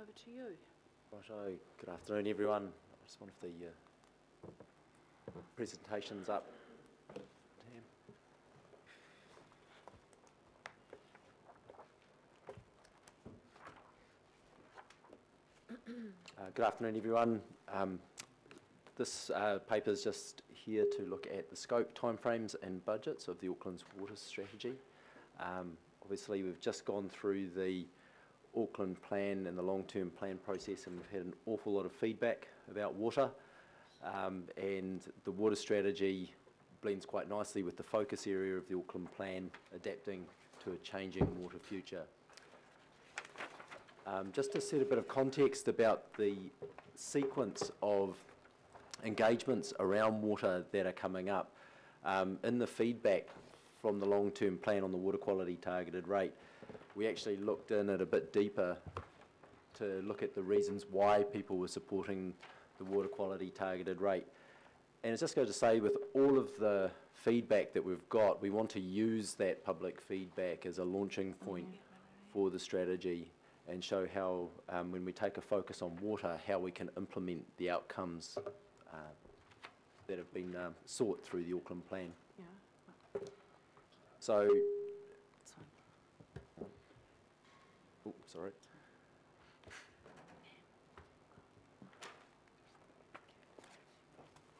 over to you. Righto, good afternoon everyone. I just wonder if the presentation's up. Tam. Good afternoon everyone. This paper is just here to look at the scope, timeframes and budgets of the Auckland's water strategy. Obviously we've just gone through the Auckland Plan and the Long-Term Plan process, and we've had an awful lot of feedback about water, and the water strategy blends quite nicely with the focus area of the Auckland Plan, adapting to a changing water future. Just to set a bit of context about the sequence of engagements around water that are coming up, in the feedback from the long-term plan on the water quality targeted rate, we actually looked in it a bit deeper to look at the reasons why people were supporting the water quality targeted rate. And it's just going to say, with all of the feedback that we've got, we want to use that public feedback as a launching point for the strategy and show how, when we take a focus on water, how we can implement the outcomes that have been sought through the Auckland Plan. Yeah. So, oh, sorry.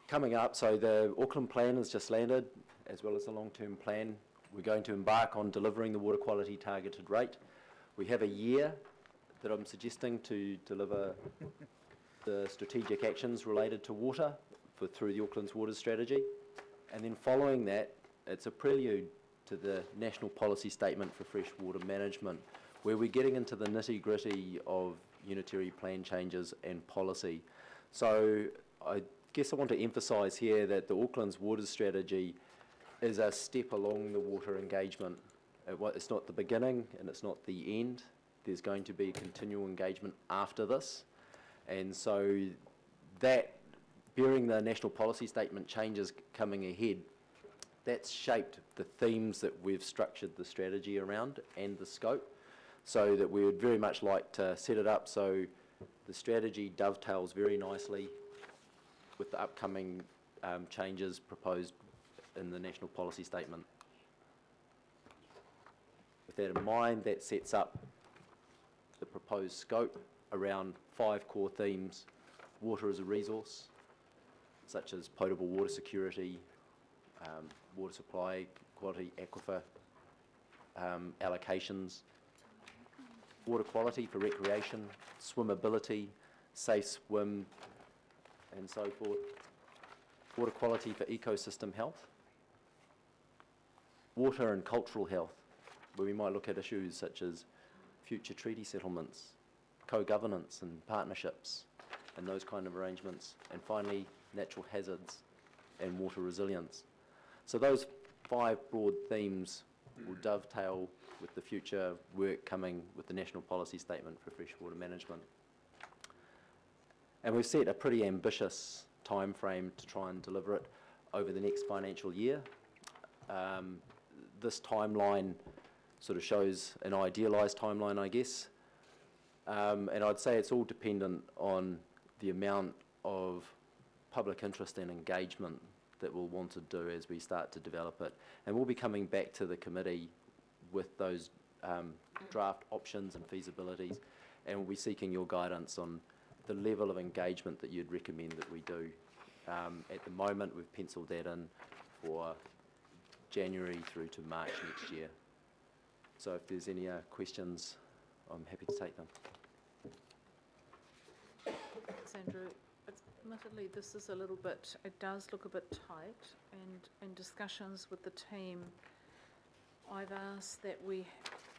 Coming up, so the Auckland Plan has just landed, as well as the long-term plan. We're going to embark on delivering the water quality targeted rate. We have a year that I'm suggesting to deliver the strategic actions related to water through the Auckland's water strategy. And then following that, it's a prelude to the National Policy Statement for Freshwater Management, where we're getting into the nitty-gritty of unitary plan changes and policy. So I guess I want to emphasise here that the Auckland's water strategy is a step along the water engagement. It's not the beginning and it's not the end. There's going to be continual engagement after this. And so that, bearing the National Policy Statement changes coming ahead, that's shaped the themes that we've structured the strategy around and the scope, so that we would very much like to set it up so the strategy dovetails very nicely with the upcoming changes proposed in the National Policy Statement. With that in mind, that sets up the proposed scope around 5 core themes: water as a resource, such as potable water security, water supply, quality, aquifer, allocations, water quality for recreation, swimmability, safe swim, and so forth, water quality for ecosystem health, water and cultural health, where we might look at issues such as future treaty settlements, co-governance and partnerships, and those kind of arrangements, and finally, natural hazards and water resilience. So those 5 broad themes will dovetail with the future work coming with the National Policy Statement for Freshwater Management. And we've set a pretty ambitious time frame to try and deliver it over the next financial year. This timeline sort of shows an idealised timeline, I guess. And I'd say it's all dependent on the amount of public interest and engagement that we'll want to do as we start to develop it. And we'll be coming back to the committee with those draft options and feasibilities, and we'll be seeking your guidance on the level of engagement that you'd recommend that we do. At the moment, we've penciled that in for January through to March next year. So if there's any questions, I'm happy to take them. Thanks, Andrew. Admittedly, this is a little bit, it does look a bit tight, and in discussions with the team, I've asked that we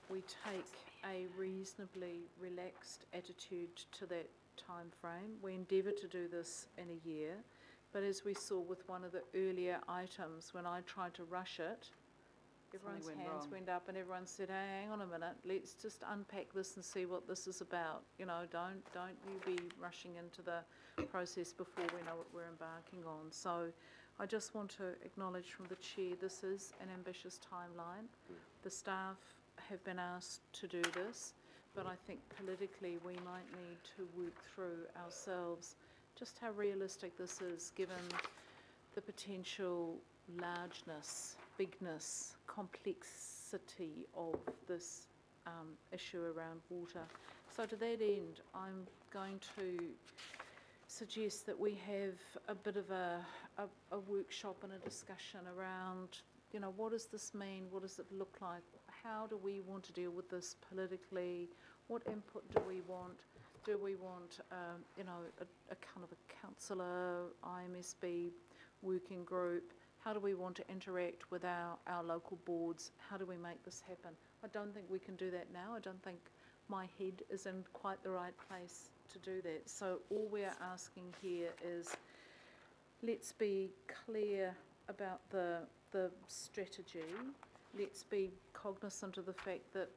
take a reasonably relaxed attitude to that time frame. We endeavour to do this in a year, but as we saw with one of the earlier items, when I tried to rush it, everyone's hands went up and everyone said, hey, hang on a minute, let's just unpack this and see what this is about. You know, don't you be rushing into the process before we know what we're embarking on. So I just want to acknowledge from the Chair, this is an ambitious timeline. The staff have been asked to do this. but I think politically we might need to work through ourselves just how realistic this is, given the potential largeness, bigness, complexity of this issue around water. So to that end, I'm going to suggest that we have a bit of a workshop and a discussion around, you know, what does this mean? What does it look like? How do we want to deal with this politically? What input do we want? Do we want, you know, a kind of a councillor, IMSB working group? How do we want to interact with our local boards? How do we make this happen? I don't think we can do that now. I don't think my head is in quite the right place to do that. So all we're asking here is, let's be clear about the strategy. Let's be cognizant of the fact that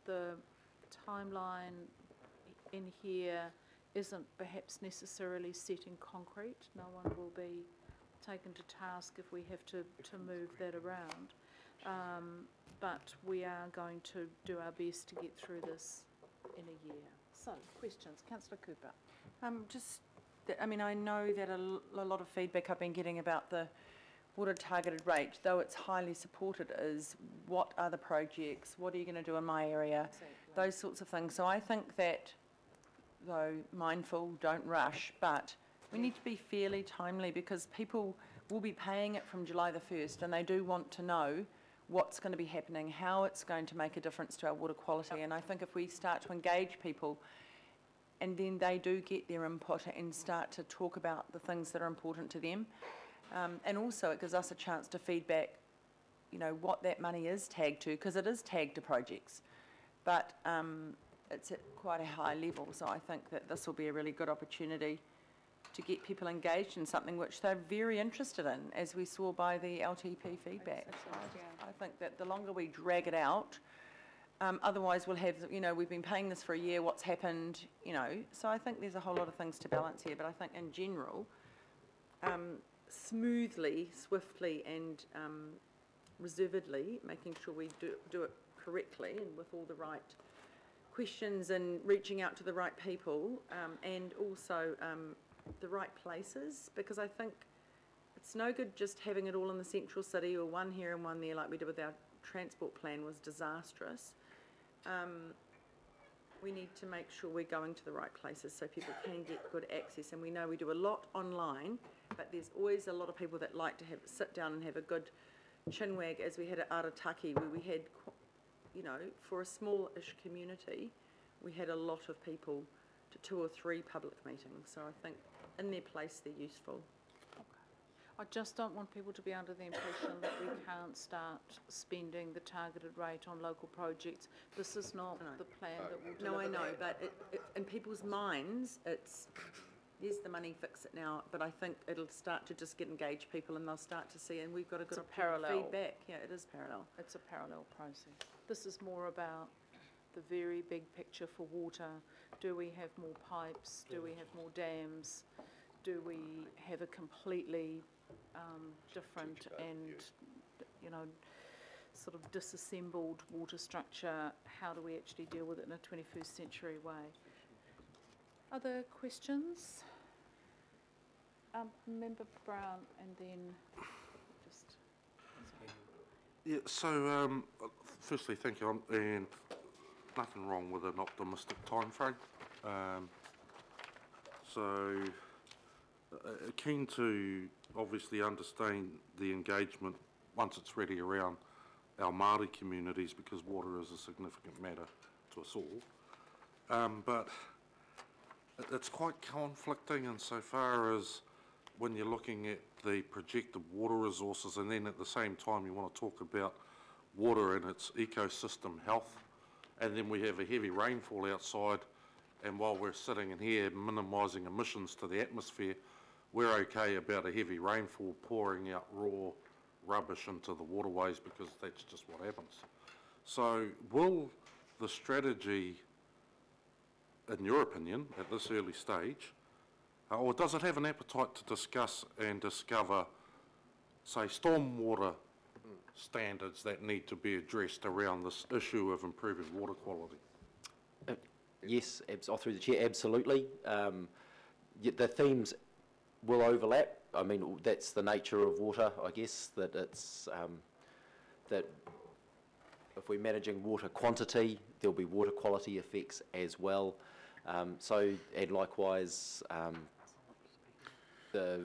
the timeline in here isn't perhaps necessarily set in concrete. No one will be taken to task if we have to move that around. But we are going to do our best to get through this in a year. So, questions? Councillor Cooper. I mean, I know that a lot of feedback I've been getting about the water targeted rate, though it's highly supported, is what are the projects, what are you going to do in my area, Exactly. those sorts of things. So I think that, though mindful, don't rush, but we need to be fairly timely, because people will be paying it from July the 1st, and they do want to know what's going to be happening, how it's going to make a difference to our water quality. And I think if we start to engage people, and then they do get their input and start to talk about the things that are important to them, and also it gives us a chance to feedback, you know, what that money is tagged to, because it is tagged to projects, but it's at quite a high level. So I think that this will be a really good opportunity to get people engaged in something which they're very interested in, as we saw by the LTP feedback. I think that the longer we drag it out, otherwise we'll have, you know, we've been paying this for a year, what's happened, you know. So I think there's a whole lot of things to balance here, but I think in general, smoothly, swiftly and reservedly, making sure we do it correctly and with all the right questions and reaching out to the right people, and also the right places, because I think it's no good just having it all in the central city, or one here and one there, like we did with our transport plan was disastrous. We need to make sure we're going to the right places so people can get good access, and we know we do a lot online, but there's always a lot of people that like to sit down and have a good chinwag, as we had at Arataki, where we had, you know, for a small-ish community, we had a lot of people to 2 or 3 public meetings. So I think in their place they're useful. I just don't want people to be under the impression that we can't start spending the targeted rate on local projects. This is not the plan that will deliver. No, I know, that. but in people's minds, it's, here's the money, fix it now. But I think it'll start to just get engaged people, and they'll start to see, and we've got a good parallel feedback. Yeah, it is parallel. It's a parallel process. This is more about the very big picture for water. Do we have more pipes? Do we have more dams? Do we have a completely different and, you know, sort of disassembled water structure? How do we actually deal with it in a 21st century way? Other questions? Member Brown, and then just... Yeah, so firstly, thank you, and nothing wrong with an optimistic time frame. Keen to obviously understand the engagement once it's ready around our Māori communities, because water is a significant matter to us all. But it's quite conflicting insofar as when you're looking at the projected water resources, and then at the same time you want to talk about water and its ecosystem health, and then we have a heavy rainfall outside, and while we're sitting in here minimising emissions to the atmosphere, we're okay about a heavy rainfall pouring out raw rubbish into the waterways, because that's just what happens. So will the strategy, in your opinion, at this early stage, or does it have an appetite to discuss and discover, say, stormwater standards that need to be addressed around this issue of improving water quality? Yes, through the chair, absolutely. The themes will overlap. I mean, that's the nature of water, I guess, that it's, that if we're managing water quantity, there'll be water quality effects as well. And likewise, the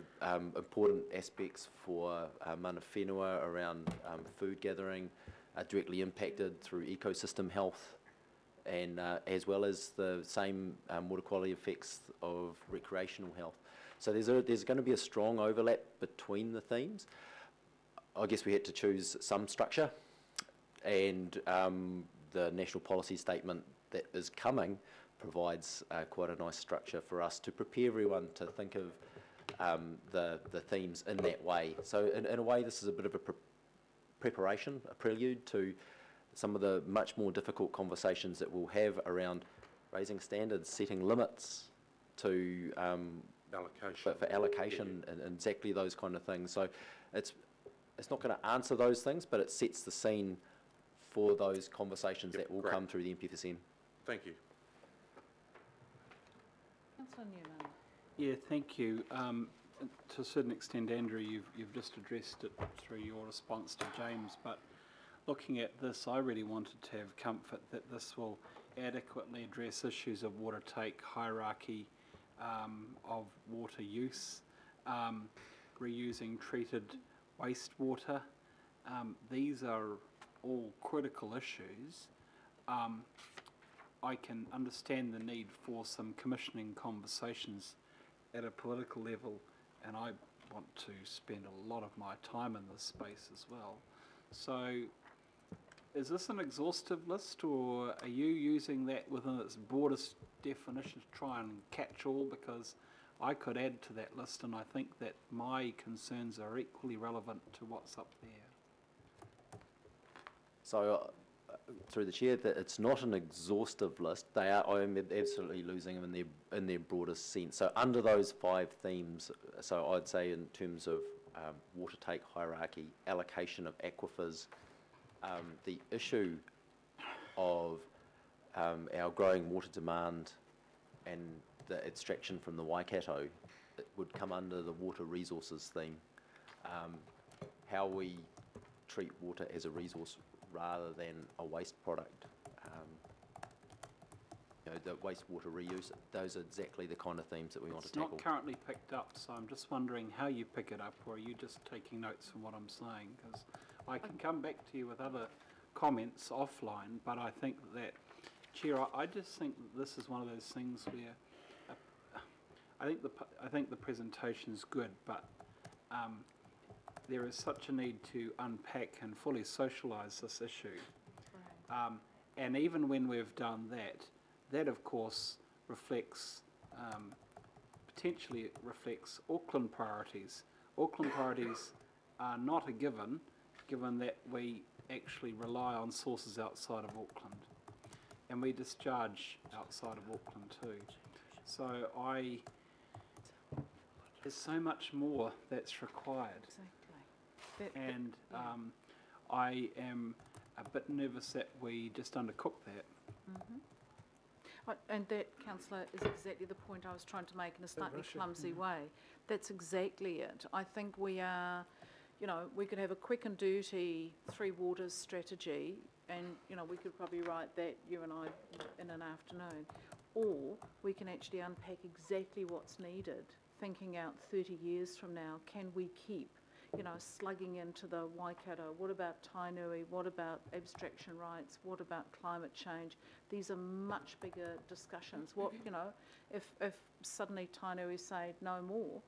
important aspects for mana whenua around food gathering are directly impacted through ecosystem health, and as well as the same water quality effects of recreational health. So there's going to be a strong overlap between the themes. I guess we had to choose some structure, and the national policy statement that is coming provides quite a nice structure for us to prepare everyone to think of the themes in that way. So in a way, this is a bit of a preparation, a prelude to some of the much more difficult conversations that we'll have around raising standards, setting limits to Allocation. for allocation, and exactly those kind of things. So it's not going to answer those things, but it sets the scene for those conversations that will come through the MPFSM. Thank you. Councillor Newman. Yeah, thank you. To a certain extent, Andrew, you've just addressed it through your response to James, but looking at this, I really wanted to have comfort that this will adequately address issues of water take, hierarchy of water use, reusing treated wastewater. These are all critical issues. I can understand the need for some commissioning conversations at a political level, and I want to spend a lot of my time in this space as well. So is this an exhaustive list, or are you using that within its broadest definition to try and catch all? Because I could add to that list, and I think that my concerns are equally relevant to what's up there. So through the chair, that it's not an exhaustive list. I am absolutely losing them in their broadest sense. So under those 5 themes, so I'd say in terms of water take, hierarchy, allocation of aquifers, the issue of our growing water demand and the extraction from the Waikato, it would come under the water resources theme. How we treat water as a resource rather than a waste product. The wastewater reuse, those are exactly the kind of themes that we want to tackle. It's not currently picked up, so I'm just wondering how you pick it up, or are you just taking notes from what I'm saying? Because I can come back to you with other comments offline, but I think that, Chair, I just think that this is one of those things where I think the presentation's good, but there is such a need to unpack and fully socialise this issue. Right. And even when we've done that, that of course reflects, potentially it reflects Auckland priorities. Auckland priorities are not a given that we actually rely on sources outside of Auckland. And we discharge outside of Auckland too. So there's so much more that's required. Exactly. And yeah. I am a bit nervous that we just undercook that. And that, Councillor, is exactly the point I was trying to make in a slightly clumsy way. That's exactly it. I think we are, we could have a quick and dirty 3 waters strategy, and, we could probably write that, you and I, in an afternoon. Or we can actually unpack exactly what's needed, thinking out 30 years from now. Can we keep slugging into the Waikato? What about Tainui? What about abstraction rights? What about climate change? These are much bigger discussions. What, if suddenly Tainui say no more,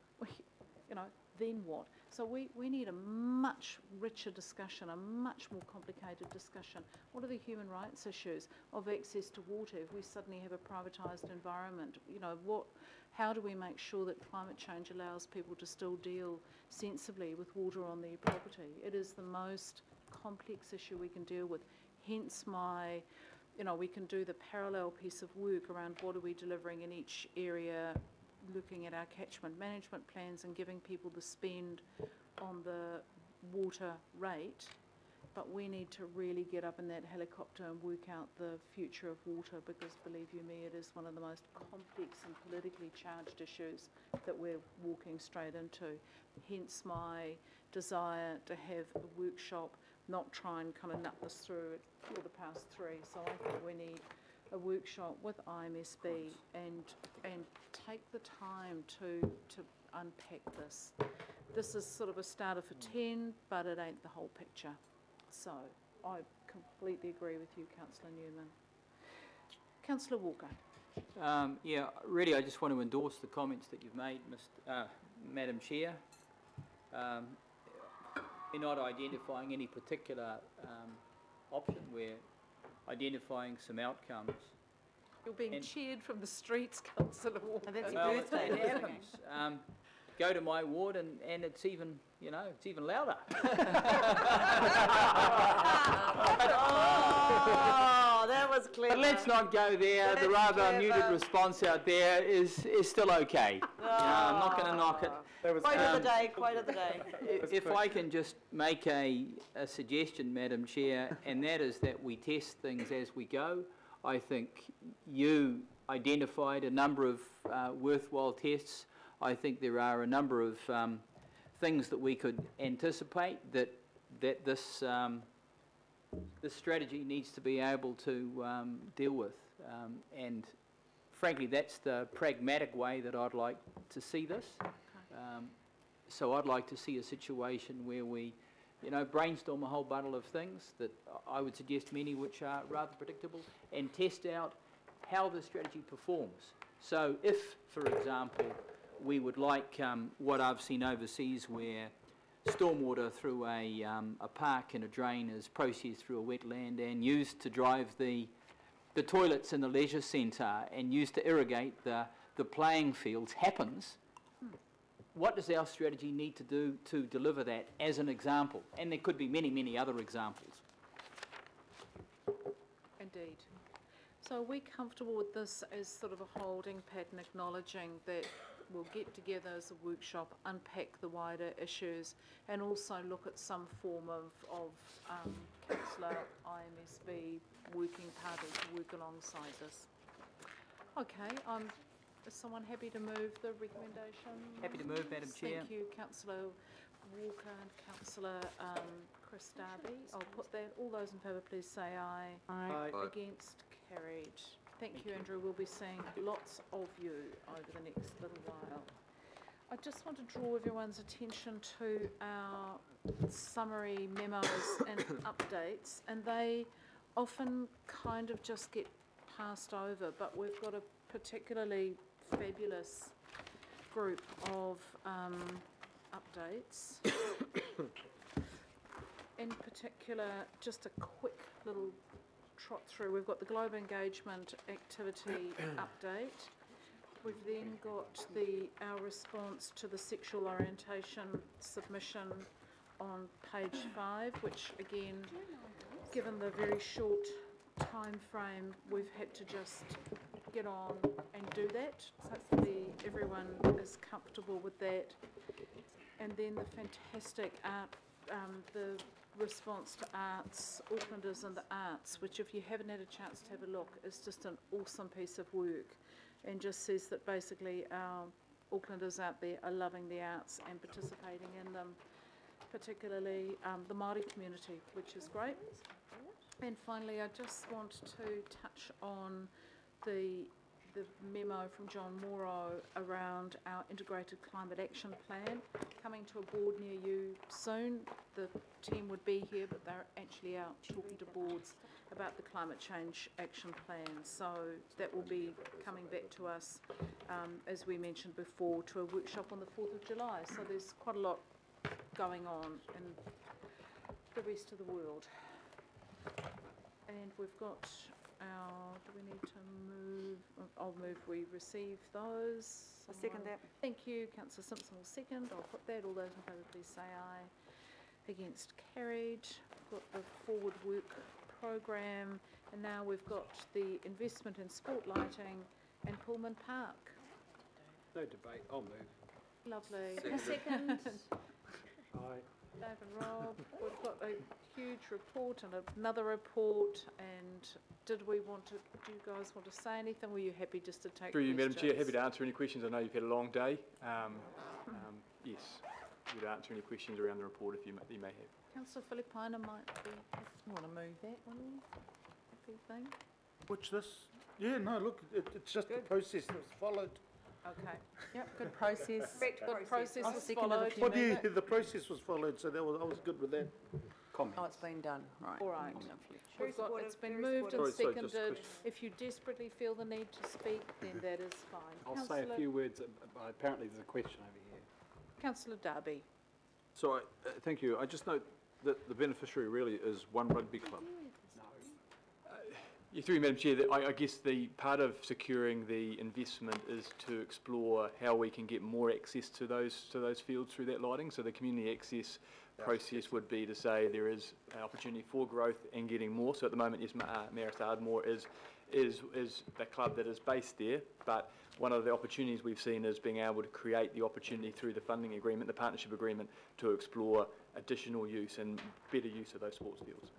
then what? So we need a much richer discussion, a much more complicated discussion. What are the human rights issues of access to water if we suddenly have a privatised environment? How do we make sure that climate change allows people to still deal sensibly with water on their property? It is the most complex issue we can deal with. Hence my, we can do the parallel piece of work around what are we delivering in each area, looking at our catchment management plans and giving people the spend on the water rate. but we need to really get up in that helicopter and work out the future of water, because believe you me, it is one of the most complex and politically charged issues that we're walking straight into. Hence my desire to have a workshop, not try and kind of nut this through at 3:15. So I think we need a workshop with IMSB and take the time to unpack this. This is sort of a starter for 10, but it ain't the whole picture. So I completely agree with you, Councillor Newman. Councillor Walker. Yeah, really, I just want to endorse the comments that you've made, Madam Chair. We're not identifying any particular option, we're identifying some outcomes. You're being cheered from the streets, Councillor Walker. That's Well, your birthday. it happens. Go to my ward and it's even, you know, it's even louder. Oh, that was clever. But let's not go there. The That's rather muted clever. response out there is still okay. I'm not going to knock it. Quote of the day, quote of the day. If I can just make a suggestion, Madam Chair, and that is that we test things as we go. I think you identified a number of worthwhile tests. I think there are a number of things that we could anticipate that this strategy needs to be able to deal with. And frankly, that's the pragmatic way that I'd like to see this. So I'd like to see a situation where we, you know, brainstorm a whole bundle of things that I would suggest many which are rather predictable, and test out how the strategy performs. So if, for example, we would like what I've seen overseas, where stormwater through a park and a drain is processed through a wetland and used to drive the toilets in the leisure centre and used to irrigate the playing fields happens, what does our strategy need to do to deliver that as an example? And there could be many, many other examples. Indeed. So are we comfortable with this as sort of a holding pattern, acknowledging that we'll get together as a workshop, unpack the wider issues, and also look at some form of councillor IMSB working party to work alongside this? Okay, is someone happy to move the recommendation? Happy to move, Madam Chair. Thank you, Councillor Walker and Councillor Chris Darby. I'll put that. All those in favour, please say aye. Aye. Aye. Against, carried. Thank you, Andrew. We'll be seeing lots of you over the next little while. I just want to draw everyone's attention to our summary memos and updates, and they often kind of just get passed over, but we've got a particularly fabulous group of updates. In particular, just a quick little trot through. We've got the Global Engagement Activity update. We've then got our response to the sexual orientation submission on page 5, which again, given the very short time frame, we've had to just get on and do that. Hopefully everyone is comfortable with that. And then the fantastic art, the response to arts, Aucklanders and the arts, which if you haven't had a chance to have a look, is just an awesome piece of work, and just says that basically our Aucklanders out there are loving the arts and participating in them, particularly the Māori community, which is great. And finally, I just want to touch on the memo from John Morrow around our integrated climate action plan, coming to a board near you soon. The team would be here, but they're actually out talking to boards about the climate change action plan. So that will be coming back to us, as we mentioned before, to a workshop on the 4th of July. So there's quite a lot going on in the rest of the world. And we've got our, do we need to move? I'll move we receive those. I'll second that. Thank you. Councillor Simpson will second. I'll put that. All those in favour, please say aye. Against, carried. We've got the forward work programme, and now we've got the investment in sport lighting and Pullman Park. No debate, I'll move. Lovely. Second. Second. Aye. Dave and Rob, we've got a huge report and another report, and do you guys want to say anything? Were you happy just to take Through you, Madam Chair, questions? happy to answer any questions. I know you've had a long day. Yes, happy to answer any questions around the report if you may have. Councillor Filipaina might be, you want to move that one? Happy thing? Which this? Yeah, no, look, it's just the process that was followed. Okay. Yep, good process. Good process I'll was second it followed. if you Well, move yeah, it. the process was followed, so I was good with that. Comments? Oh, it's been done, right. All right. Lovely. It's been moved and Sorry, just a seconded. question. If you desperately feel the need to speak, then that is fine. I'll say a few words, apparently there's a question over here. Councillor Darby. So, thank you. I just note that the beneficiary really is one rugby club. Yeah, through you, Madam Chair, that I guess the part of securing the investment is to explore how we can get more access to those fields through that lighting. So the community access process would be to say there is an opportunity for growth and getting more. So at the moment, yes, Marist Ardmore is the club that is based there, but one of the opportunities we've seen is being able to create the opportunity through the funding agreement, the partnership agreement, to explore additional use and better use of those sports fields.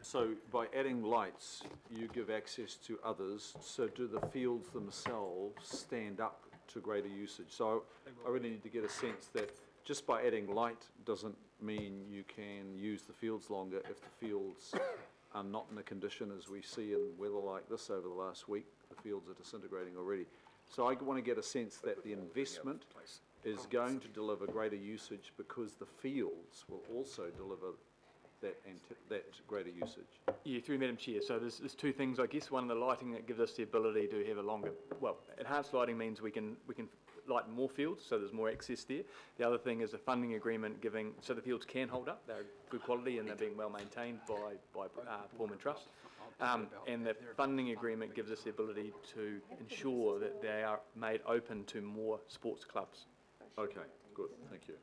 So, by adding lights, you give access to others. So, do the fields themselves stand up to greater usage? So, I really need to get a sense that just by adding light doesn't mean you can use the fields longer if the fields are not in a condition as we see in weather like this over the last week. The fields are disintegrating already. So I want to get a sense that the investment is going to deliver greater usage because the fields will also deliver that greater usage. Yeah, through Madam Chair. So there's two things, I guess. One, the lighting that gives us the ability to have a longer, well, enhanced lighting means we can light more fields, so there's more access there. The other thing is a funding agreement giving, so the fields can hold up, they're good quality and they're being well maintained by Pullman Trust. And the funding agreement gives us the ability to ensure that they are made open to more sports clubs. Okay, good, thank you.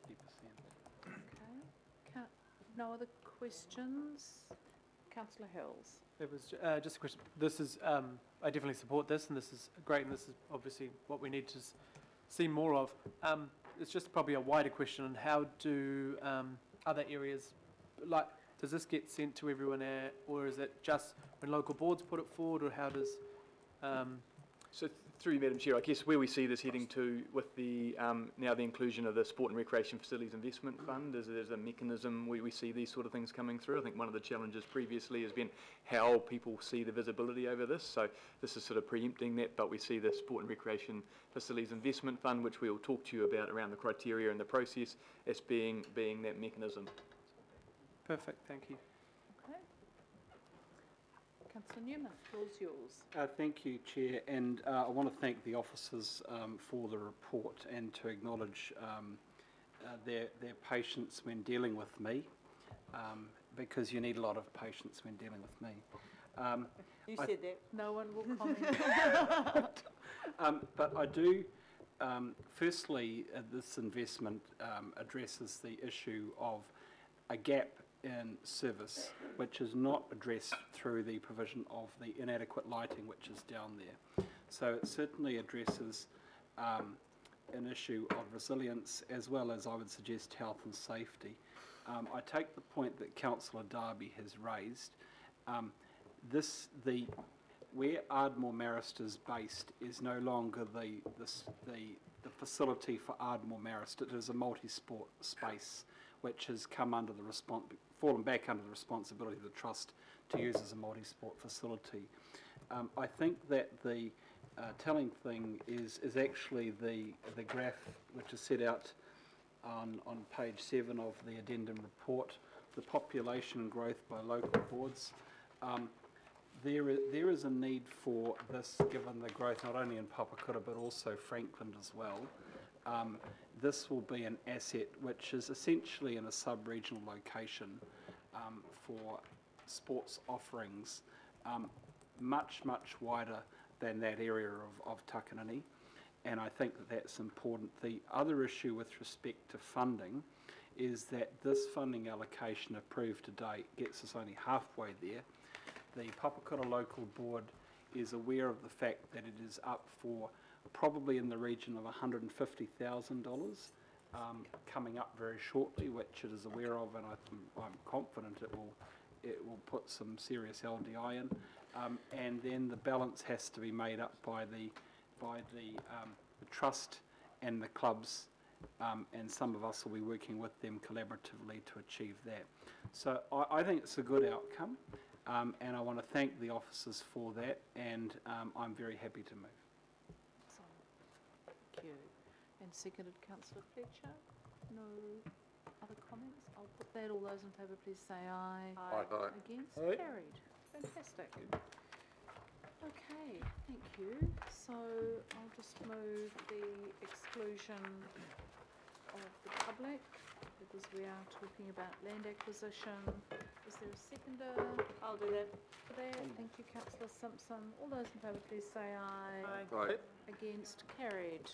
Okay. No other questions? Councillor Hills. It was just a question. This is, I definitely support this, and this is great, and this is obviously what we need to see more of. It's just probably a wider question on how do other areas, like, does this get sent to everyone, or is it just when local boards put it forward, or how does... So through you, Madam Chair, I guess where we see this heading to with the now the inclusion of the Sport and Recreation Facilities Investment Fund, there's a mechanism we see these sort of things coming through. I think one of the challenges previously has been how people see the visibility over this. So this is sort of preempting that, but we see the Sport and Recreation Facilities Investment Fund, which we will talk to you about around the criteria and the process, as being that mechanism. Perfect, thank you. Okay. Councillor Newman, floor's yours. Thank you, Chair, and I want to thank the officers for the report and to acknowledge their patience when dealing with me, because you need a lot of patience when dealing with me. You said that. No one will comment. But I do, firstly, this investment addresses the issue of a gap in service, which is not addressed through the provision of the inadequate lighting which is down there. So it certainly addresses an issue of resilience as well as, I would suggest, health and safety. I take the point that Councillor Darby has raised. Where Ardmore Marist is based is no longer the facility for Ardmore Marist. It is a multi-sport space which has come under fallen back under the responsibility of the Trust to use as a multi-sport facility. I think that the telling thing is actually the graph which is set out on page 7 of the addendum report, the population growth by local boards. There is a need for this, given the growth not only in Papakura but also Franklin as well. This will be an asset which is essentially in a sub-regional location for sports offerings, much wider than that area of Takanini, and I think that that's important. The other issue with respect to funding is that this funding allocation approved to date gets us only halfway there. The Papakura Local Board is aware of the fact that it is up for probably in the region of $150,000 coming up very shortly, which it is aware of, and I'm confident it will put some serious LDI in. And then the balance has to be made up by the trust and the clubs, and some of us will be working with them collaboratively to achieve that. So I think it's a good outcome, and I want to thank the officers for that, and I'm very happy to move. Thank you. And seconded, councillor Fletcher. No other comments? I'll put that. All those in favour, please say aye. Aye. Aye. Against? Aye. Carried. Fantastic. Okay, thank you. So I'll just move the exclusion of the public, because we are talking about land acquisition. Is there a seconder? I'll do that. For that, thank you, councillor Simpson. All those in favour, please say aye. Right. Against? Carried.